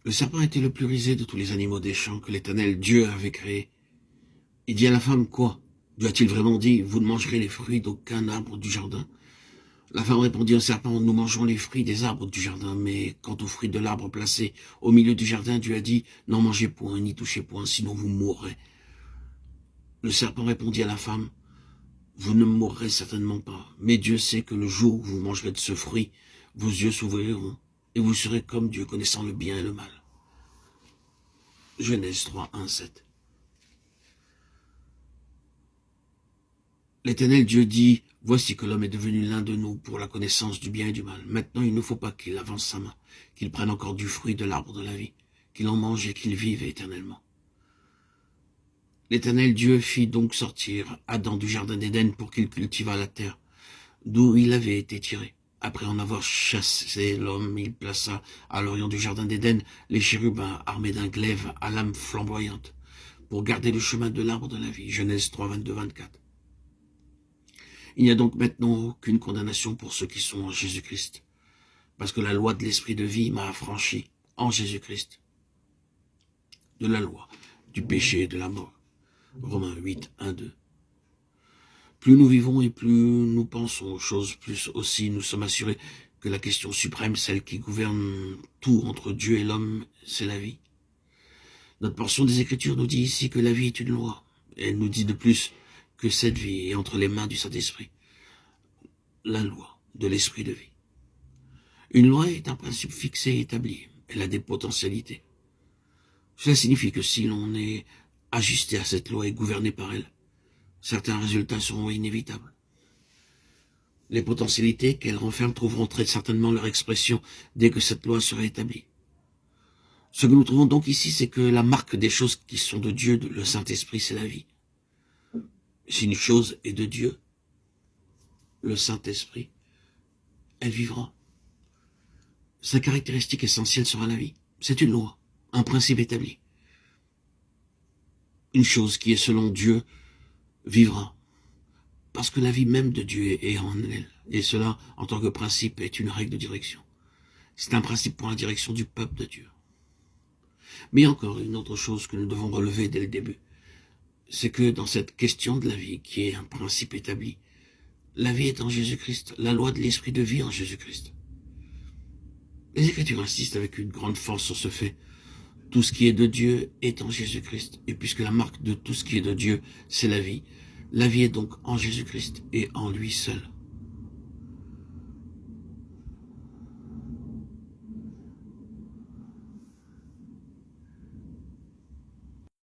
Le serpent était le plus rusé de tous les animaux des champs que l'Éternel Dieu avait créés. Il dit à la femme, quoi? Dieu a-t-il vraiment dit, vous ne mangerez les fruits d'aucun arbre du jardin? La femme répondit au serpent, nous mangerons les fruits des arbres du jardin, mais quant aux fruits de l'arbre placé au milieu du jardin, Dieu a dit, n'en mangez point, n'y touchez point, sinon vous mourrez. Le serpent répondit à la femme, vous ne mourrez certainement pas, mais Dieu sait que le jour où vous mangerez de ce fruit, vos yeux s'ouvriront, et vous serez comme Dieu, connaissant le bien et le mal. Genèse 3, 1, 7. L'Éternel Dieu dit, voici que l'homme est devenu l'un de nous pour la connaissance du bien et du mal. Maintenant, il ne faut pas qu'il avance sa main, qu'il prenne encore du fruit de l'arbre de la vie, qu'il en mange et qu'il vive éternellement. L'Éternel Dieu fit donc sortir Adam du jardin d'Éden pour qu'il cultivât la terre, d'où il avait été tiré. Après en avoir chassé l'homme, il plaça à l'orient du jardin d'Éden les chérubins armés d'un glaive à lame flamboyante, pour garder le chemin de l'arbre de la vie. Genèse 3, 22, 24. Il n'y a donc maintenant aucune condamnation pour ceux qui sont en Jésus-Christ, parce que la loi de l'esprit de vie m'a affranchi en Jésus-Christ de la loi, du péché et de la mort. Romains 8, 1, 2. Plus nous vivons et plus nous pensons aux choses, plus aussi nous sommes assurés que la question suprême, celle qui gouverne tout entre Dieu et l'homme, c'est la vie. Notre portion des Écritures nous dit ici que la vie est une loi. Elle nous dit de plus que cette vie est entre les mains du Saint-Esprit. La loi de l'esprit de vie. Une loi est un principe fixé et établi. Elle a des potentialités. Cela signifie que si l'on est ajusté à cette loi et gouverné par elle, certains résultats seront inévitables. Les potentialités qu'elle renferme trouveront très certainement leur expression dès que cette loi sera établie. Ce que nous trouvons donc ici, c'est que la marque des choses qui sont de Dieu, le Saint-Esprit, c'est la vie. Si une chose est de Dieu, le Saint-Esprit, elle vivra. Sa caractéristique essentielle sera la vie. C'est une loi, un principe établi. Une chose qui est selon Dieu vivra. Parce que la vie même de Dieu est en elle. Et cela, en tant que principe, est une règle de direction. C'est un principe pour la direction du peuple de Dieu. Mais il y a encore une autre chose que nous devons relever dès le début. C'est que dans cette question de la vie, qui est un principe établi, la vie est en Jésus-Christ, la loi de l'esprit de vie en Jésus-Christ. Les Écritures insistent avec une grande force sur ce fait. Tout ce qui est de Dieu est en Jésus-Christ. Et puisque la marque de tout ce qui est de Dieu, c'est la vie est donc en Jésus-Christ et en lui seul.